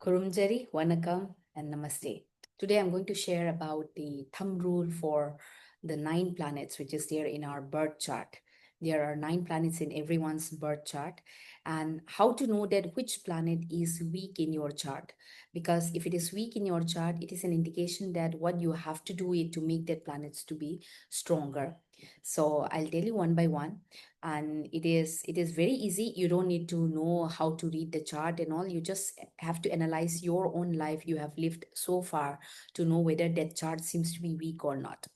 Kurumjari, Vanakkam, and Namaste. Today I'm going to share about the thumb rule for the 9 planets which is there in our birth chart. There are 9 planets in everyone's birth chart, and how to know that which planet is weak in your chart. Because if it is weak in your chart, it is an indication that what you have to do it to make that planets to be stronger. So I'll tell you one by one, and it is very easy. You don't need to know how to read the chart and all. You just have to analyze your own life you have lived so far to know whether that chart seems to be weak or not.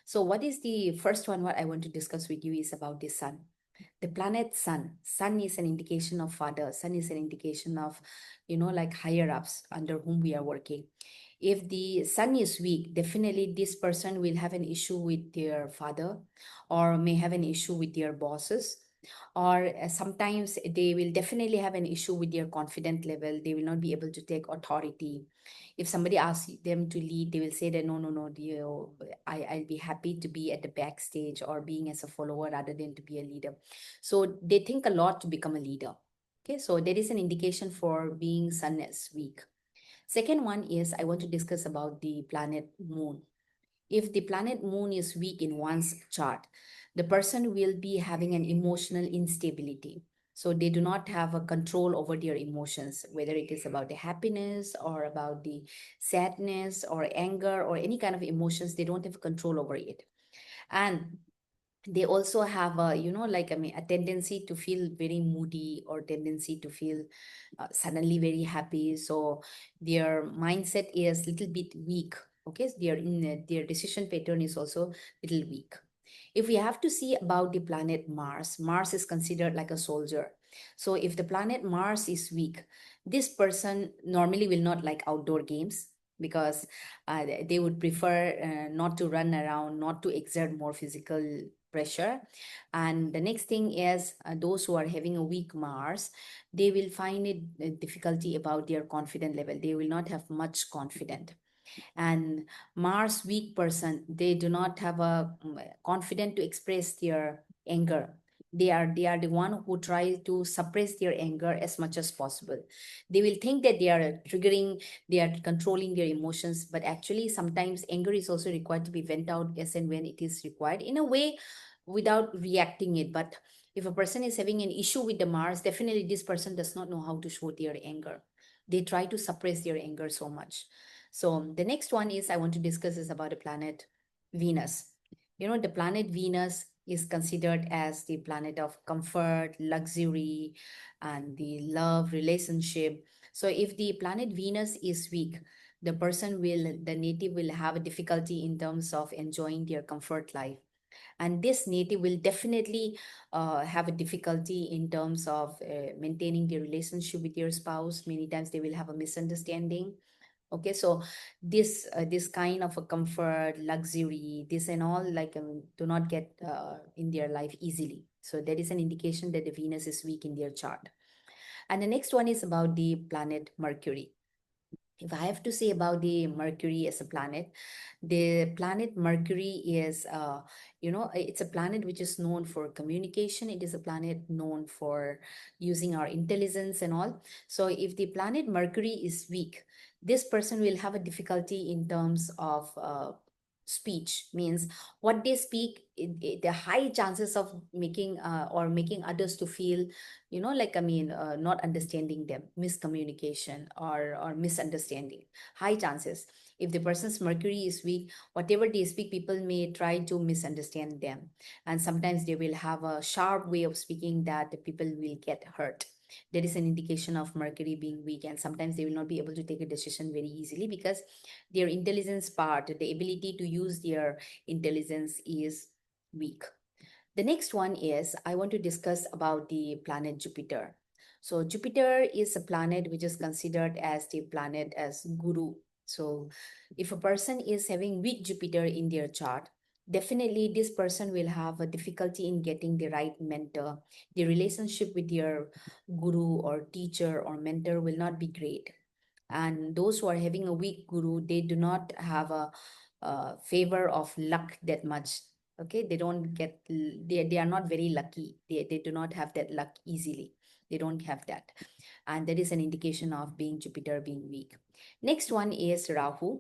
So what is the first one? What I want to discuss with you is about the sun. The planet sun is an indication of father. Sun is an indication of, like higher ups under whom we are working. If the sun is weak, definitely this person will have an issue with their father, or may have an issue with their bosses, or sometimes they will definitely have an issue with their confident level. They will not be able to take authority. If somebody asks them to lead, they will say that no, dear, I'll be happy to be at the backstage or being as a follower rather than to be a leader. So they think a lot to become a leader. Okay, so there is an indication for being sun as weak. Second one is I want to discuss about the planet moon. If the planet moon is weak in one's chart, the person will be having an emotional instability. So they do not have a control over their emotions, whether it is about the happiness or about the sadness or anger or any kind of emotions, they don't have control over it. And they also have a, a tendency to feel very moody or tendency to feel suddenly very happy. So their mindset is little bit weak. Okay, so their decision pattern is also little weak. If we have to see about the planet Mars is considered like a soldier. So if the planet Mars is weak, this person normally will not like outdoor games, because they would prefer not to run around, not to exert more physical pressure. And the next thing is, those who are having a weak Mars, they will find it difficulty about their confident level. They will not have much confidence. And Mars weak person, they do not have a confident to express their anger. They are the one who try to suppress their anger as much as possible. They will think that they are triggering, they are controlling their emotions, but actually sometimes anger is also required to be vent out as and when it is required, in a way, without reacting it. But if a person is having an issue with the Mars, definitely this person does not know how to show their anger. They try to suppress their anger so much. So the next one is I want to discuss is about the planet Venus. The planet Venus is considered as the planet of comfort, luxury, and the love relationship. So if the planet Venus is weak, the native will have a difficulty in terms of enjoying their comfort life. And this native will definitely have a difficulty in terms of maintaining their relationship with your spouse. Many times they will have a misunderstanding. Okay, so this kind of a comfort, luxury, this and all, like, do not get in their life easily. So that is an indication that the Venus is weak in their chart. And the next one is about the planet Mercury. If I have to say about the Mercury as a planet, the planet Mercury is, it's a planet which is known for communication. It is a planet known for using our intelligence and all. So if the planet Mercury is weak, this person will have a difficulty in terms of speech. Means what they speak, the high chances of making or making others to feel, not understanding them, miscommunication or misunderstanding, high chances. If the person's Mercury is weak, whatever they speak, people may try to misunderstand them, and sometimes they will have a sharp way of speaking that the people will get hurt. There is an indication of Mercury being weak, and sometimes they will not be able to take a decision very easily because their intelligence part, the ability to use their intelligence, is weak. The next one is I want to discuss about the planet Jupiter. So Jupiter is a planet which is considered as the planet as guru. So if a person is having weak Jupiter in their chart, definitely this person will have a difficulty in getting the right mentor. The relationship with your guru or teacher or mentor will not be great. And those who are having a weak guru, they do not have a favor of luck that much. Okay, they don't get, they are not very lucky. They do not have that luck easily. They don't have that. And that is an indication of being Jupiter being weak. Next one is Rahu.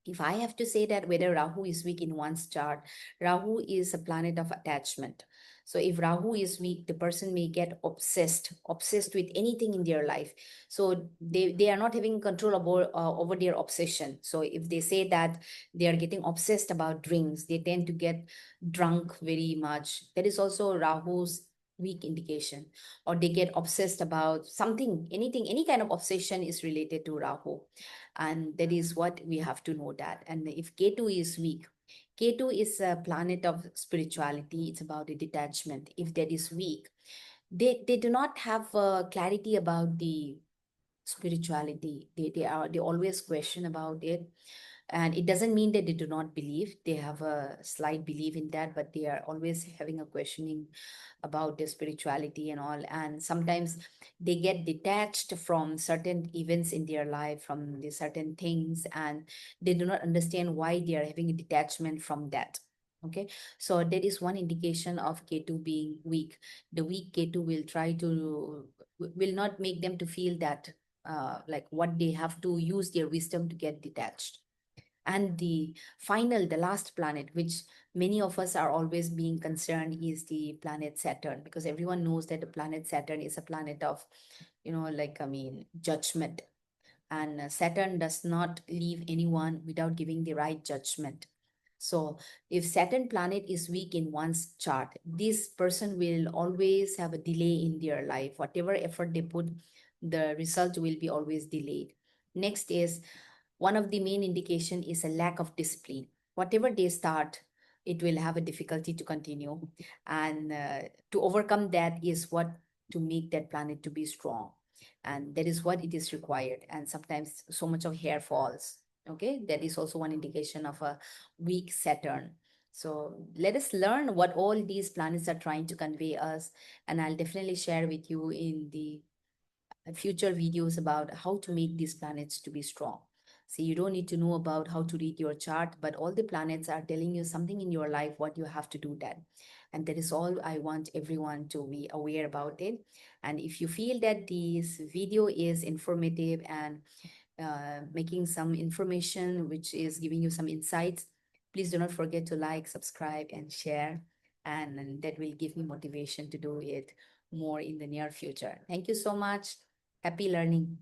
If I have to say that whether Rahu is weak in one's chart, Rahu is a planet of attachment. So if Rahu is weak, the person may get obsessed with anything in their life. So they are not having control over their obsession. So if they say that they are getting obsessed about drinks, they tend to get drunk very much. That is also Rahu's weak indication. Or they get obsessed about something, anything, any kind of obsession is related to Rahu, and that is what we have to know that. And if Ketu is weak, Ketu is a planet of spirituality, it's about the detachment. If that is weak, they do not have clarity about the spirituality. They always question about it, and it doesn't mean that they do not believe. They have a slight belief in that, but they are always having a questioning about their spirituality and all. And sometimes they get detached from certain events in their life, from the certain things, and they do not understand why they are having a detachment from that. Okay, so that is one indication of Ketu being weak. The weak Ketu will try to will not make them to feel that like what they have to use their wisdom to get detached. And the last planet, which many of us are always being concerned, is the planet Saturn, because everyone knows that the planet Saturn is a planet of, like, I mean, judgment. And Saturn does not leave anyone without giving the right judgment. So if Saturn planet is weak in one's chart, this person will always have a delay in their life. Whatever effort they put, the result will be always delayed. Next is, one of the main indication is a lack of discipline. Whatever they start, it will have a difficulty to continue. And to overcome that is what to make that planet to be strong. And that is what it is required. And sometimes so much of hair falls. Okay, that is also one indication of a weak Saturn. So let us learn what all these planets are trying to convey us. And I'll definitely share with you in the future videos about how to make these planets to be strong. See, you don't need to know about how to read your chart, but all the planets are telling you something in your life, what you have to do that. And that is all I want everyone to be aware about it. And if you feel that this video is informative and making some information which is giving you some insights, please do not forget to like, subscribe, and share. And that will give me motivation to do it more in the near future. Thank you so much. Happy learning.